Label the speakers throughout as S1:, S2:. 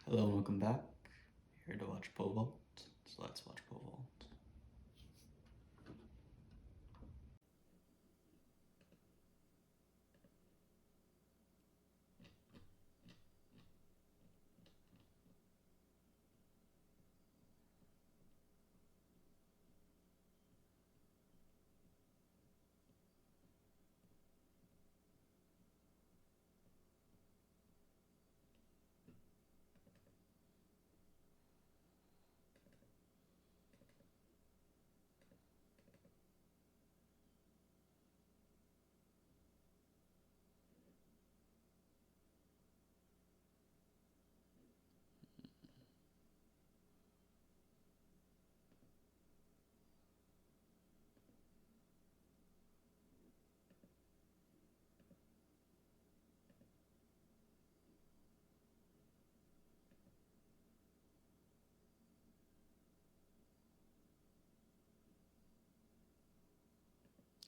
S1: Hello and welcome back. Here to watch pole vault, so let's watch pole vault.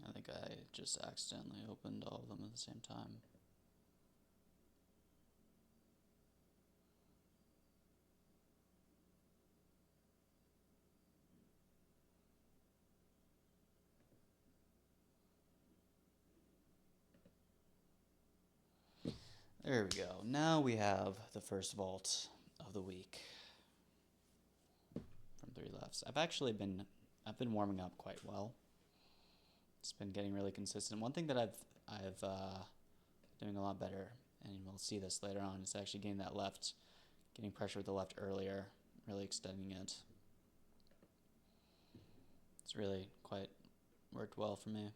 S1: I think I just accidentally opened all of them at the same time. There we go. Now we have the first vault of the week from 3 lefts. I've been warming up quite well. It's been getting really consistent. One thing that I've doing a lot better, and we'll see this later on, is actually getting that left, getting pressure with the left earlier, really extending it. It's really quite worked well for me.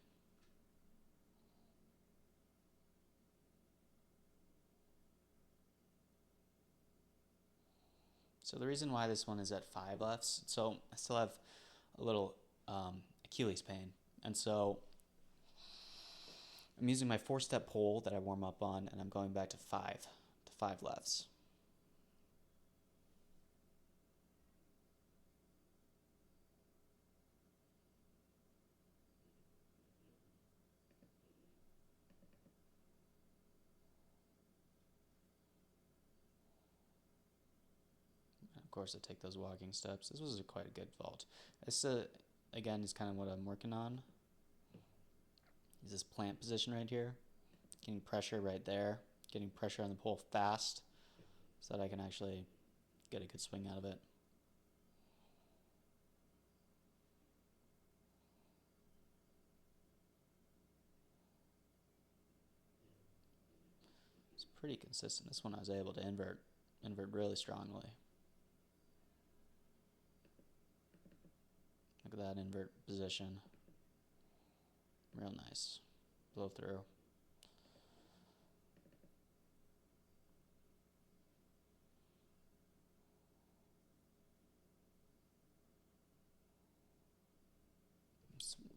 S1: So the reason why this one is at 5 lefts, so I still have a little Achilles pain, and so I'm using my 4-step pole that I warm up on, and I'm going back to 5 lefts. And of course, I take those walking steps. This was quite a good vault. This, again, is kind of what I'm working on. Is this plant position right here. Getting pressure right there. Getting pressure on the pole fast so that I can actually get a good swing out of it. It's pretty consistent. This one I was able to invert really strongly. Look at that invert position. Real nice. Blow through.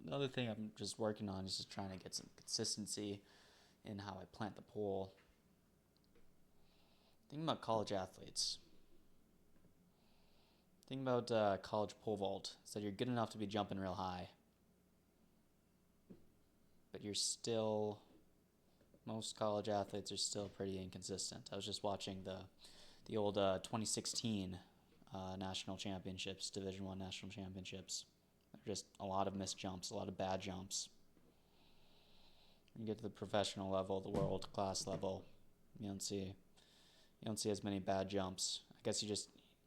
S1: The other thing I'm just working on is just trying to get some consistency in how I plant the pole. Think about college athletes. Think about college pole vault. So you're good enough to be jumping real high, but most college athletes are still pretty inconsistent. I was just watching the old 2016 national championships, Division I national championships. Just a lot of missed jumps, a lot of bad jumps. When you get to the professional level, the world class level, you don't see as many bad jumps. I guess you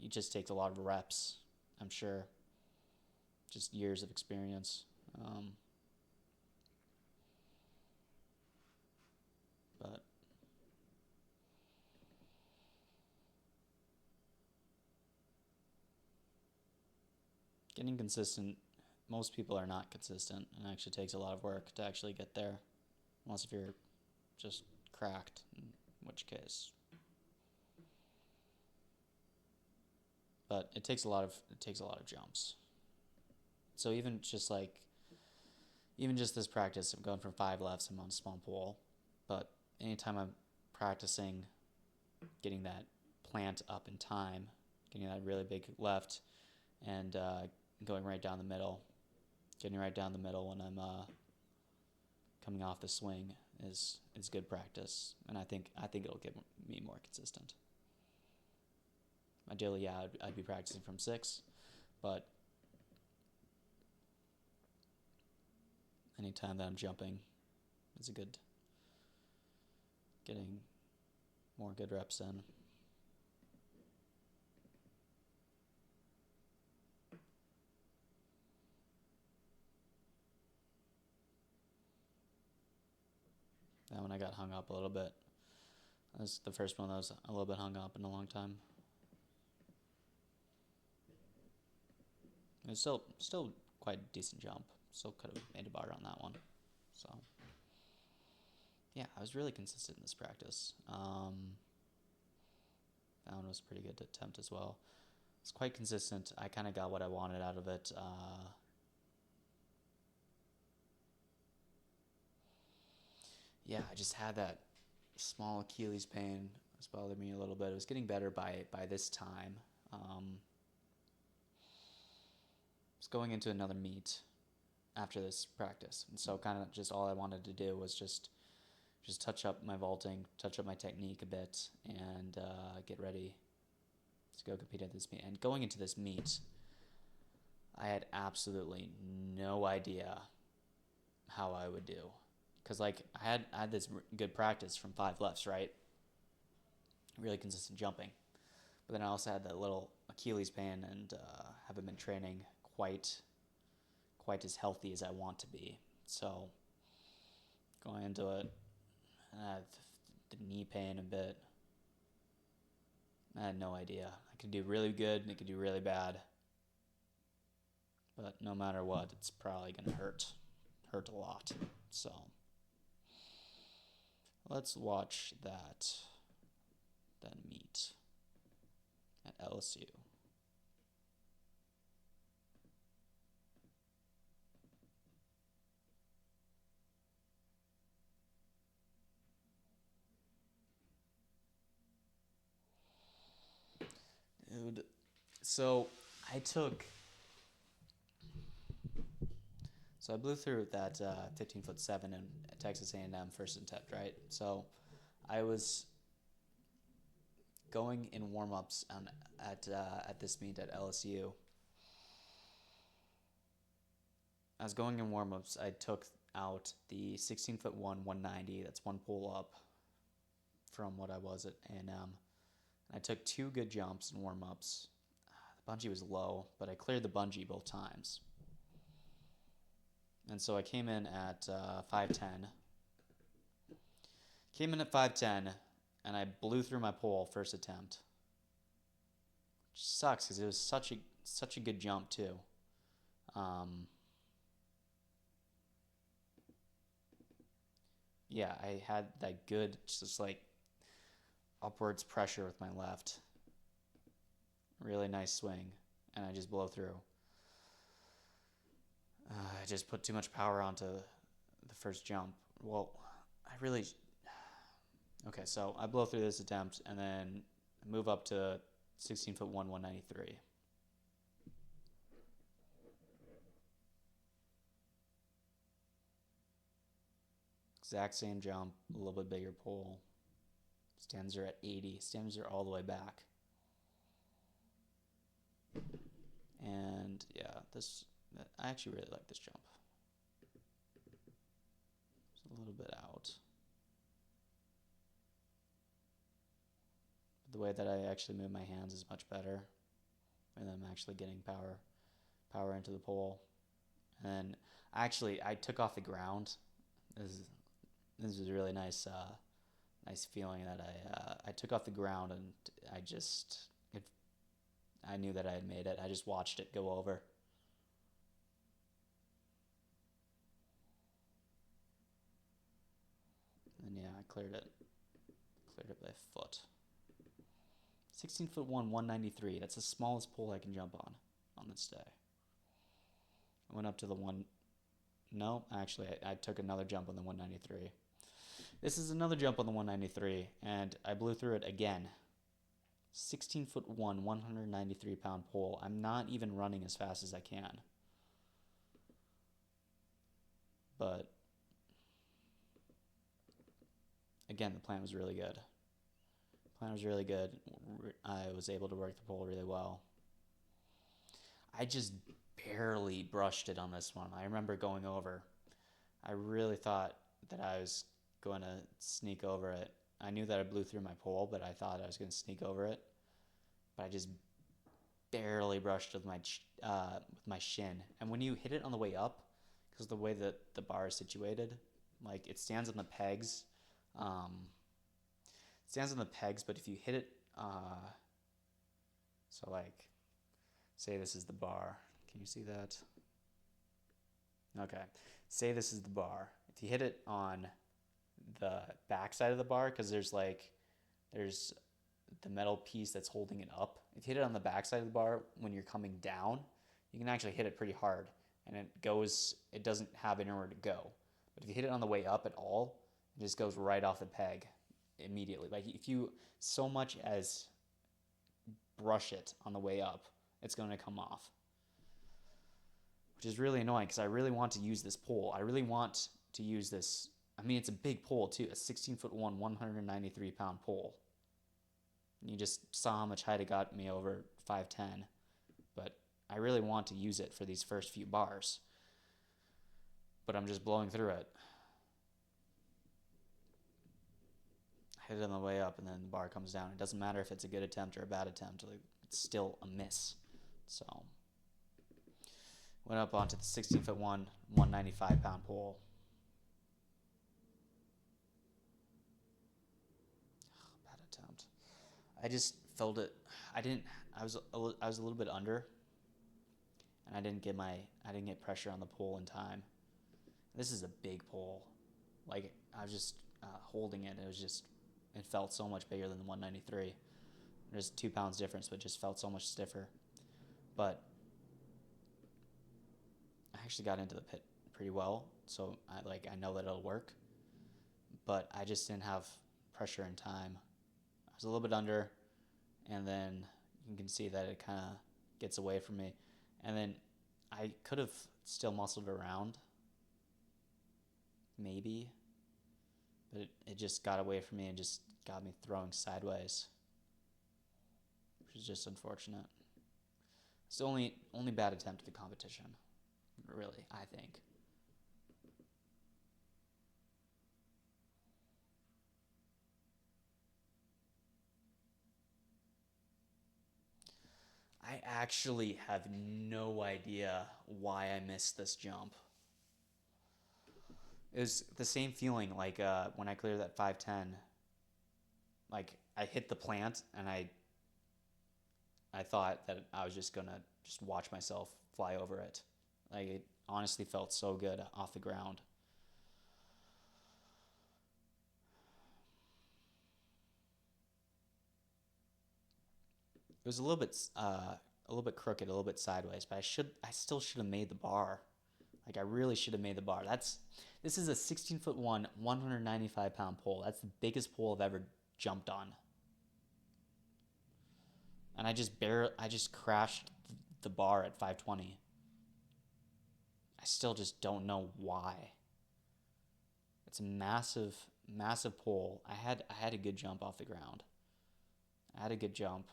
S1: just take a lot of reps, I'm sure. Just years of experience. But getting consistent, most people are not consistent, and it actually takes a lot of work to actually get there, unless if you're just cracked, in which case. But it takes a lot of jumps. So even just this practice, I'm going from 5 lefts. I'm on a small pole, but anytime I'm practicing getting that plant up in time, getting that really big left, and going right down the middle, getting right down the middle when I'm coming off the swing is good practice, and I think it'll get me more consistent. ideally, yeah, I'd be practicing from 6, but anytime that I'm jumping is a good, getting more good reps in. That one I got hung up a little bit. That was the first one that was a little bit hung up in a long time. It was still quite a decent jump. Still could have made a bar on that one. So yeah, I was really consistent in this practice. That one was a pretty good attempt as well. It's quite consistent. I kind of got what I wanted out of it. Yeah, I just had that small Achilles pain. It was bothering me a little bit. It was getting better by this time. I was going into another meet after this practice, and so kind of just all I wanted to do was just touch up my vaulting, touch up my technique a bit, and get ready to go compete at this meet. And going into this meet, I had absolutely no idea how I would do, because like I had this good practice from 5 lefts, right? Really consistent jumping, but then I also had that little Achilles pain, and haven't been training quite as healthy as I want to be. So going into it, I had the knee pain a bit. I had no idea. I could do really good and it could do really bad. But no matter what, it's probably going to hurt a lot. So let's watch that meet at LSU. Dude, so I blew through that 15'7" in Texas A&M first attempt, right? So I was going in warm-ups at this meet at LSU. I was going in warm-ups. I took out the 16'1", 190. That's one pull up from what I was at A&M. I took 2 good jumps in warm-ups. The bungee was low, but I cleared the bungee both times. And so I came in at 5'10". Came in at 5'10", and I blew through my pole first attempt. Which sucks because it was such a good jump too. Yeah, I had that good just like upwards pressure with my left. Really nice swing, and I just blow through. I just put too much power onto the first jump. Well, okay, so I blow through this attempt and then move up to 16'1", 193. Exact same jump, a little bit bigger pole. Stands are at 80. Stands are all the way back. And yeah, I actually really like this jump. It's a little bit out. The way that I actually move my hands is much better. And I'm actually getting power into the pole. And actually, I took off the ground. This was a really nice feeling that I took off the ground, and I knew that I had made it. I just watched it go over. And yeah, I cleared it by a foot. 16'1", 193. That's the smallest pole I can jump on this day. I went up to the one. No, actually, I took another jump on the 193. This is another jump on the 193, and I blew through it again. 16'1", 193-pound pole. I'm not even running as fast as I can. But again, the plan was really good. Plan was really good. I was able to work the pole really well. I just barely brushed it on this one. I remember going over. I really thought that I was going to sneak over it. I knew that I blew through my pole, but I thought I was going to sneak over it. But I just barely brushed with my shin. And when you hit it on the way up, because the way that the bar is situated, like it stands on the pegs. It stands on the pegs, but if you hit it, so like, say this is the bar. Can you see that? Okay. Say this is the bar. If you hit it on the back side of the bar, because there's the metal piece that's holding it up. If you hit it on the back side of the bar when you're coming down, you can actually hit it pretty hard, and it doesn't have anywhere to go. But if you hit it on the way up at all, it just goes right off the peg immediately. Like if you so much as brush it on the way up, it's going to come off, which is really annoying because I really want to use this pole. I really want to use this. I mean, it's a big pole too, a 16-foot 193-pound pole. You just saw how much height it got me over 5'10", but I really want to use it for these first few bars, but I'm just blowing through it. I hit it on the way up and then the bar comes down. It doesn't matter if it's a good attempt or a bad attempt, it's still a miss. So went up onto the 16-foot 195-pound pole. Bad attempt. I just felt it. I was a little bit under, and I didn't get pressure on the pole in time. This is a big pole. Like I was just holding it. It felt so much bigger than the 193. There's 2 pounds difference, but it just felt so much stiffer. But I actually got into the pit pretty well, so I know that it'll work. But I just didn't have pressure in time. I was a little bit under, and then you can see that it kind of gets away from me. And then I could have still muscled around, maybe, but it just got away from me and just got me throwing sideways, which is just unfortunate. It's the only bad attempt of the competition, really, I think. I actually have no idea why I missed this jump. It was the same feeling like when I cleared that 5'10", like I hit the plant and I thought that I was just gonna watch myself fly over it. Like it honestly felt so good off the ground. It was a little bit crooked, a little bit sideways, but I still should have made the bar. Like I really should have made the bar. This is a 16-foot 195-pound pole. That's the biggest pole I've ever jumped on. And I just crashed the bar at 520. I still just don't know why. It's a massive, massive pole. I had a good jump off the ground. I had a good jump.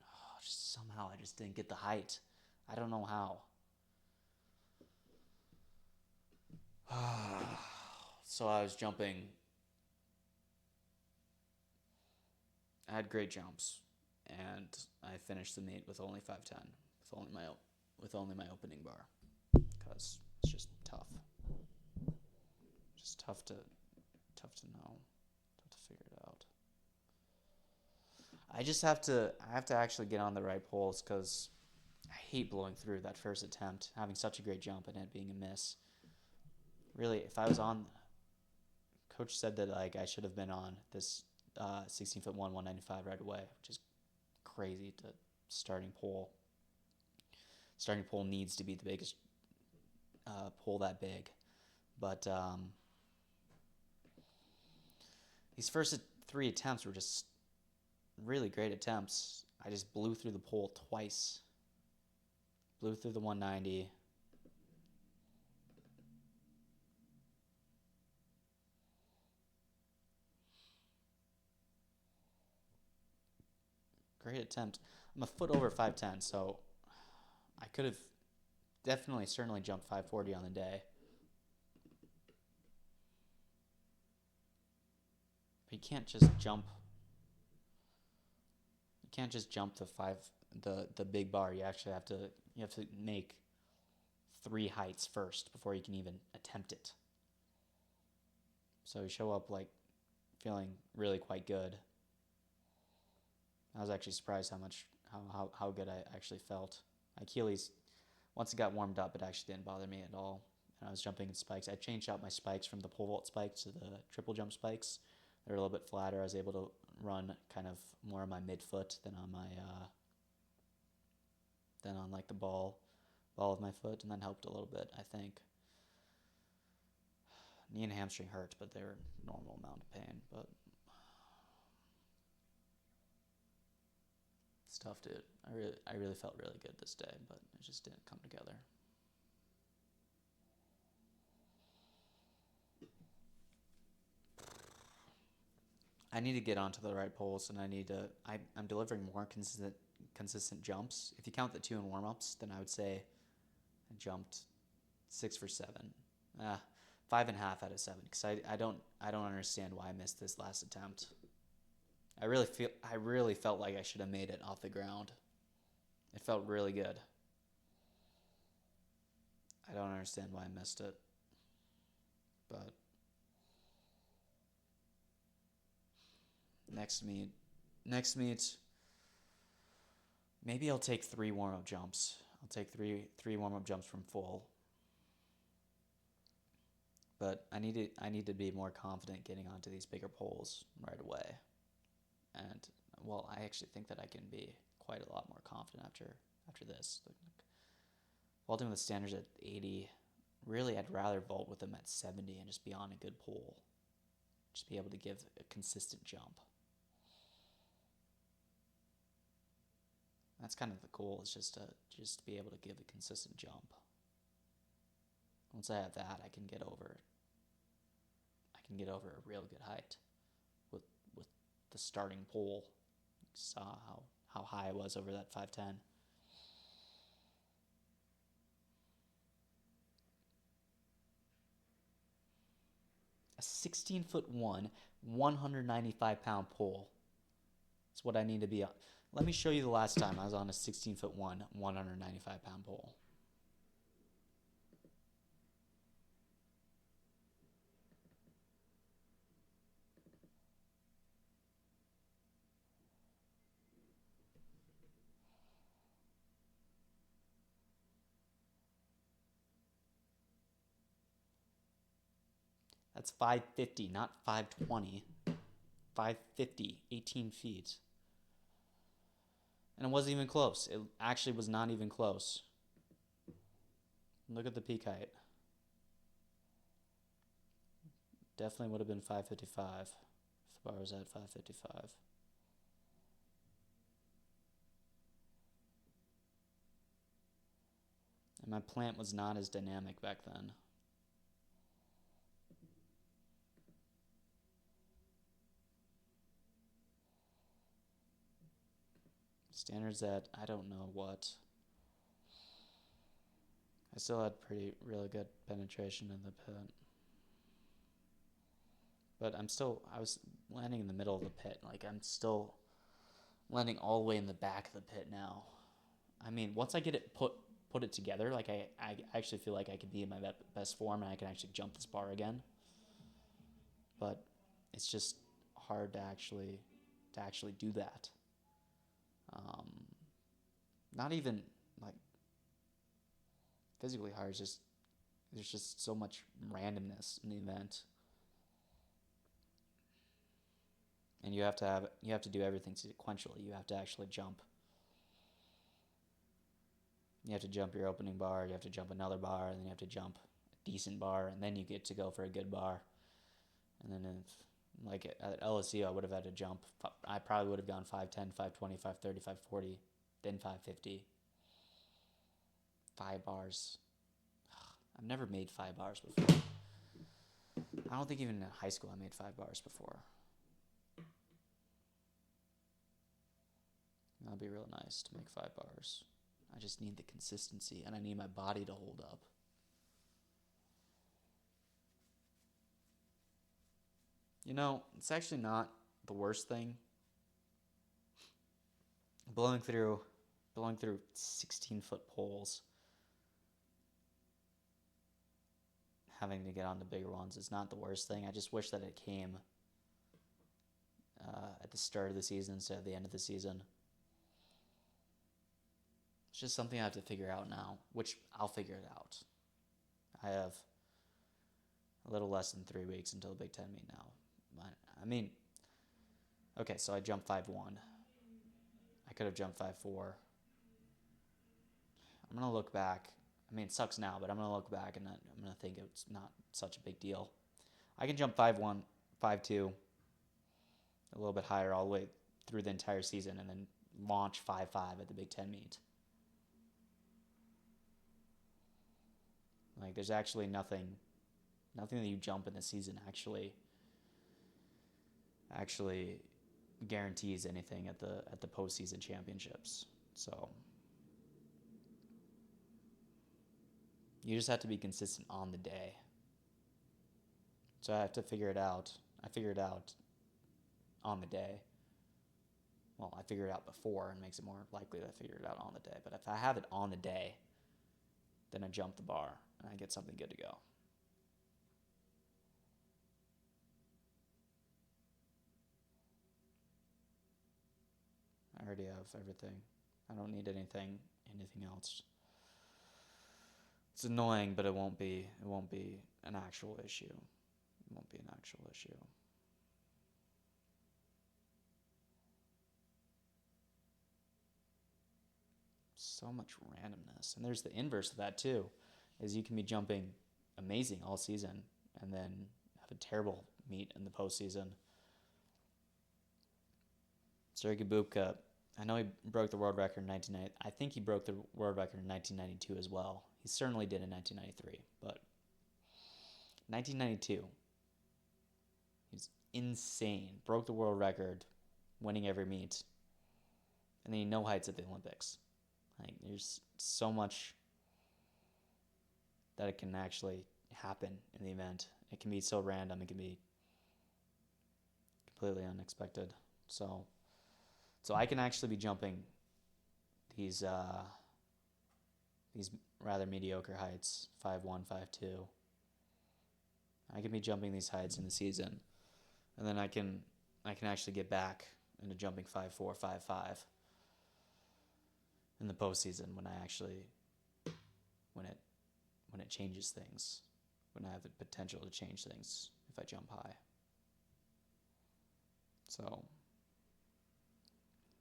S1: Oh, somehow I just didn't get the height. I don't know how. So I was jumping. I had great jumps, and I finished the meet with only 5'10", with only my opening bar, because it's just tough. Just tough to know, tough to figure it out. I have to actually get on the right poles, because I hate blowing through that first attempt, having such a great jump and it being a miss. Really, if I was on, coach said that like I should have been on this 16-foot 195 right away, which is crazy. To starting pole needs to be the biggest pole that big, but these first 3 attempts were just really great attempts. I just blew through the pole twice. Blew through the 190. great attempt. I'm a foot over 5'10", so I could have certainly jumped 540 on the day. But you can't just jump. You can't just jump the big bar. You actually have to make 3 heights first before you can even attempt it. So you show up like feeling really quite good. I was actually surprised how good I actually felt. My Achilles, once it got warmed up, it actually didn't bother me at all. And I was jumping in spikes. I changed out my spikes from the pole vault spikes to the triple jump spikes. They're a little bit flatter. I was able to run kind of more on my midfoot than on my like the ball of my foot, and that helped a little bit, I think. Knee and hamstring hurt, but they were normal amount of pain. But it's tough, dude. I really felt really good this day, but it just didn't come together. I need to get onto the right poles, and I'm delivering more consistent jumps. If you count the 2 in warm-ups, then I would say I jumped 6 for 7. 5.5 out of 7, because I don't understand why I missed this last attempt. I really felt like I should have made it off the ground. It felt really good. I don't understand why I missed it. But next meet, maybe I'll take 3 warm-up jumps. I'll take three warm-up jumps from full. But I need to be more confident getting onto these bigger poles right away. And well, I actually think that I can be quite a lot more confident after this. Vaulting with standards at 80, really I'd rather vault with them at 70 and just be on a good pole. Just be able to give a consistent jump. That's kind of the goal, is just to be able to give a consistent jump. Once I have that, I can get over a real good height with the starting pole. You saw how high I was over that 5'10". A 16'1", 195-pound pole. That's what I need to be on. Let me show you the last time I was on a 16'1", 195-pound pole. That's 550, not 520. 550, 18 feet. And it wasn't even close. It actually was not even close. Look at the peak height. Definitely would have been 555 if the bar was at 555. And my plant was not as dynamic back then. Standards at, I don't know what. I still had really good penetration in the pit. But I was landing in the middle of the pit. Like, I'm still landing all the way in the back of the pit now. I mean, once I get it put it together, like, I actually feel like I could be in my best form and I can actually jump this bar again. But it's just hard to actually do that. Not even like physically hard. There's just so much randomness in the event, and you have to do everything sequentially. You have to actually jump. You have to jump your opening bar. You have to jump another bar, and then you have to jump a decent bar, and then you get to go for a good bar. And then like at LSU, I would have had to jump. I probably would have gone 5'10", 5'20", 5'30", 5'40", then 5'50". 5 bars. I've never made 5 bars before. I don't think even in high school I made 5 bars before. That'd be real nice to make 5 bars. I just need the consistency, and I need my body to hold up. You know, it's actually not the worst thing. Blowing through 16-foot poles, having to get on the bigger ones is not the worst thing. I just wish that it came at the start of the season instead of the end of the season. It's just something I have to figure out now, which I'll figure it out. I have a little less than 3 weeks until the Big Ten meet now. I mean, okay, so I jumped 5'1". I could have jumped 5'4". I'm going to look back. I mean, it sucks now, but I'm going to look back and I'm going to think it's not such a big deal. I can jump 5'1", 5'2", a little bit higher all the way through the entire season and then launch 5'5" at the Big Ten meet. Like, there's actually nothing that you jump in the season actually guarantees anything at the postseason championships. So you just have to be consistent on the day. So I have to figure it out. I figured it out on the day. Well, I figured it out before, and it makes it more likely that I figure it out on the day. But if I have it on the day, then I jump the bar and I get something good to go. I already have everything. I don't need anything else. It's annoying, but it won't be an actual issue. It won't be an actual issue. So much randomness. And there's the inverse of that too, is you can be jumping amazing all season and then have a terrible meet in the postseason. Sergey Bubka, I know he broke the world record in 1990. I think he broke the world record in 1992 as well. He certainly did in 1993, but 1992, he's insane. Broke the world record, winning every meet, and then he no heights at the Olympics. Like, there's so much that it can actually happen in the event. It can be so random. It can be completely unexpected. So I can actually be jumping these rather mediocre heights, 5'1", 5'2". I can be jumping these heights in the season, and then I can actually get back into jumping 5'4", 5'5". in the postseason when it changes things, when I have the potential to change things if I jump high. So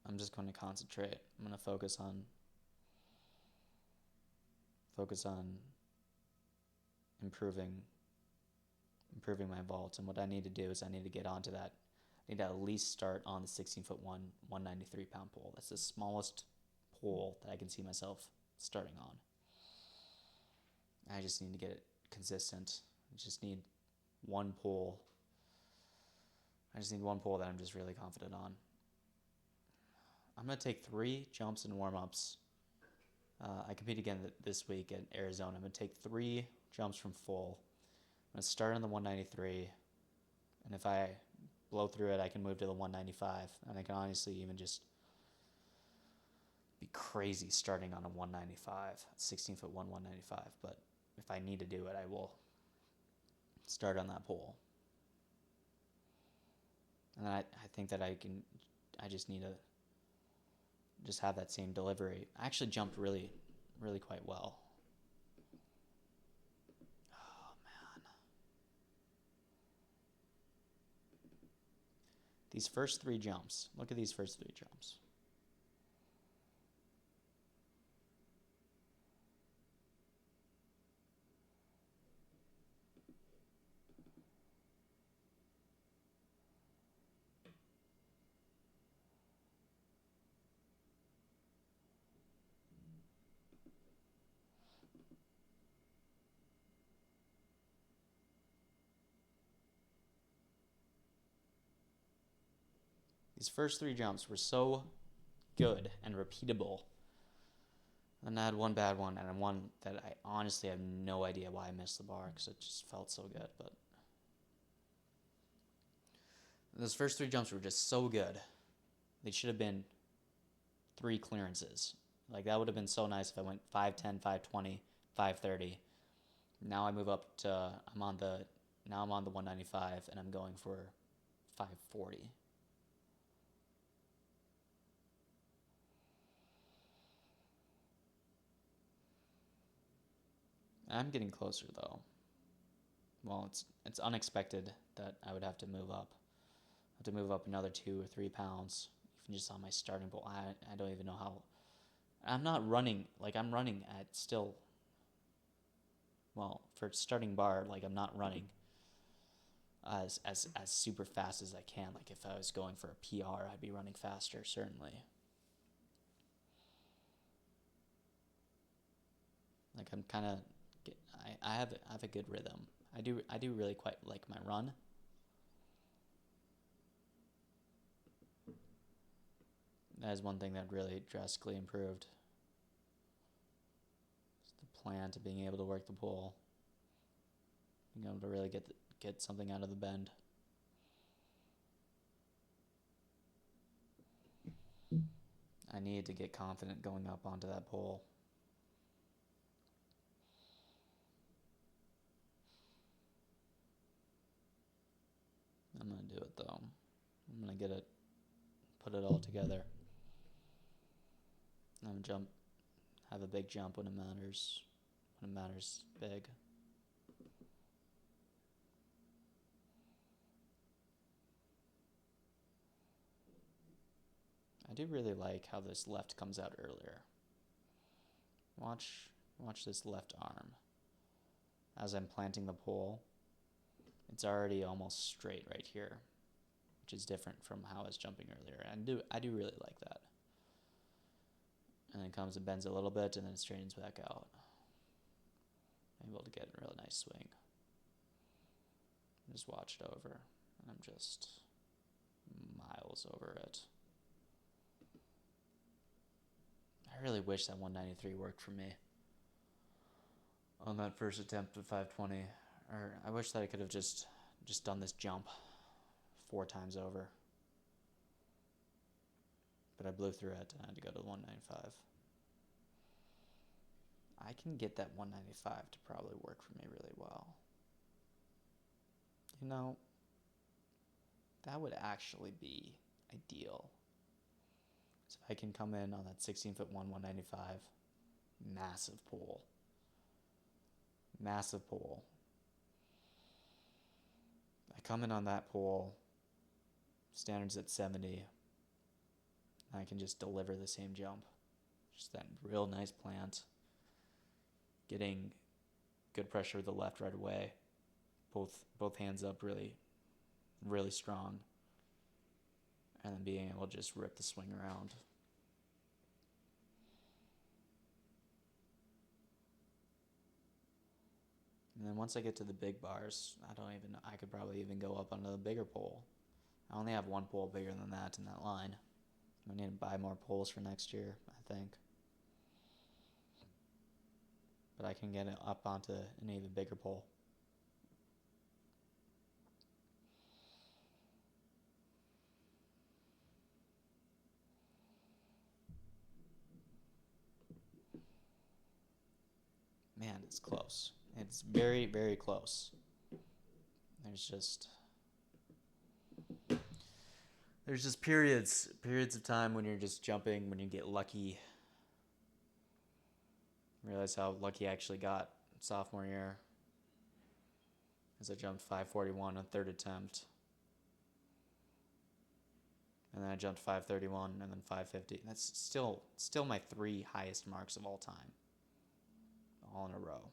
S1: I'm just going to concentrate. I'm going to focus on improving my vault. And what I need to do is I need to get onto that. I need to at least start on the 16-foot 193-pound pole. That's the smallest pole that I can see myself starting on. I just need to get it consistent. I just need one pole. that I'm just really confident on. I'm going to take 3 jumps and warm-ups. I compete again this week at Arizona. I'm going to take 3 jumps from full. I'm going to start on the 193, and if I blow through it, I can move to the 195, and I can honestly even just be crazy starting on a 195, 16-foot 195, but if I need to do it, I will start on that pole. And I think that I just need to just have that same delivery. I actually jumped really, really quite well. Oh, man. These first 3 jumps. Look at these first 3 jumps. These first 3 jumps were so good and repeatable. And I had one bad one, and one that I honestly have no idea why I missed the bar, because it just felt so good. But those first 3 jumps were just so good. They should have been 3 clearances. Like, that would have been so nice if I went 5:10, 5:20, 5:30. Now I move up to, I'm on the 195, and I'm going for 5:40. I'm getting closer, though. Well, it's unexpected that I would have to move up. I have to move up another 2 or 3 pounds, even just on my starting pole. I don't even know how. I'm not running, like, I'm running at still, well, for starting bar, like, I'm not running as super fast as I can. Like, if I was going for a PR, I'd be running faster, certainly. Like, I'm kind of, I have a good rhythm. I do really quite like my run. That is one thing that really drastically improved. It's the plan to being able to work the pull, being able to really get something out of the bend. I need to get confident going up onto that pole. I'm going to do it, though. I'm going to put it all together. I'm going to have a big jump when it matters big. I do really like how this left comes out earlier. Watch this left arm. As I'm planting the pole, it's already almost straight right here, which is different from how I was jumping earlier. And I do really like that. And then it comes and bends a little bit, and then it straightens back out. I'm able to get a really nice swing. Just watch it over, and I'm just miles over it. I really wish that 193 worked for me on that first attempt at 520. Or I wish that I could have just done this jump 4 times over. But I blew through it, and I had to go to 195. I can get that 195 to probably work for me really well. You know, that would actually be ideal. So if I can come in on that 16'1", 195, massive pull. Massive pull. I come in on that pull, standards at 70, and I can just deliver the same jump. Just that real nice plant. Getting good pressure with the left right away. Both hands up really, really strong. And then being able to just rip the swing around. And then once I get to the big bars, I could probably even go up onto the bigger pole. I only have 1 pole bigger than that in that line. I need to buy more poles for next year, I think. But I can get it up onto an even bigger pole. Man, it's close. It's very, very close. There's just periods of time when you're just jumping, when you get lucky. Realize how lucky I actually got sophomore year, as I jumped 541 on 3rd attempt. And then I jumped 531 and then 550. That's still my 3 highest marks of all time. All in a row.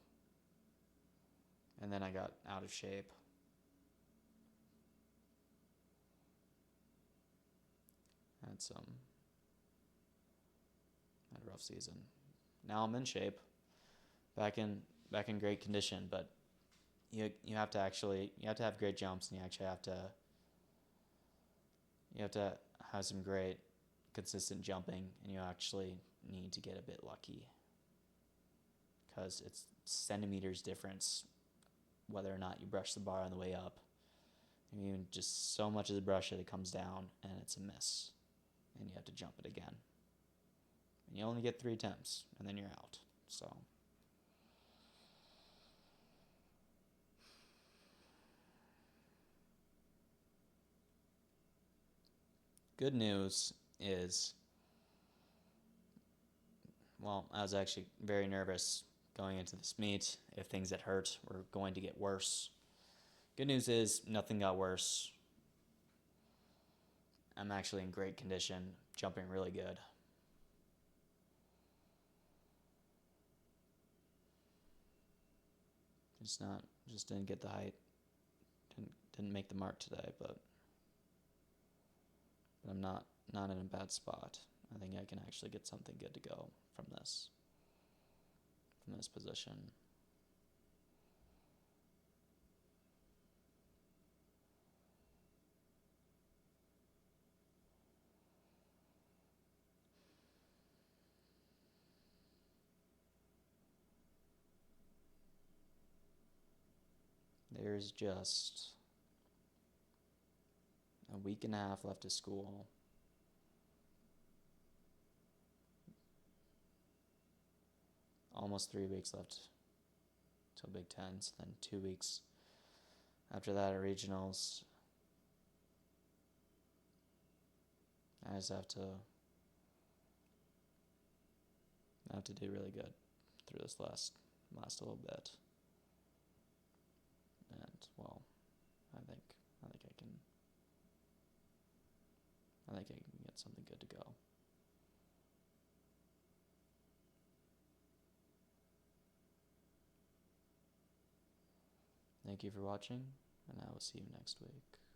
S1: And then I got out of shape. Had a rough season. Now I'm in shape. Back in great condition, but you have to have great jumps, and you actually have to have some great consistent jumping, and you actually need to get a bit lucky, because it's centimeters difference whether or not you brush the bar on the way up. And even just so much as a brush it comes down and it's a miss, and you have to jump it again. And you only get 3 attempts, and then you're out. So good news is, well, I was actually very nervous going into this meet if things that hurt were going to get worse. Good news is nothing got worse. I'm actually in great condition, jumping really good. Just didn't get the height. Didn't make the mark today, but I'm not in a bad spot. I think I can actually get something good to go from this position. There's just a week and a half left of school. Almost 3 weeks left till Big Tens, then 2 weeks after that are regionals. I just have to do really good through this last little bit. And well, I think I can get something good to go. Thank you for watching, and I will see you next week.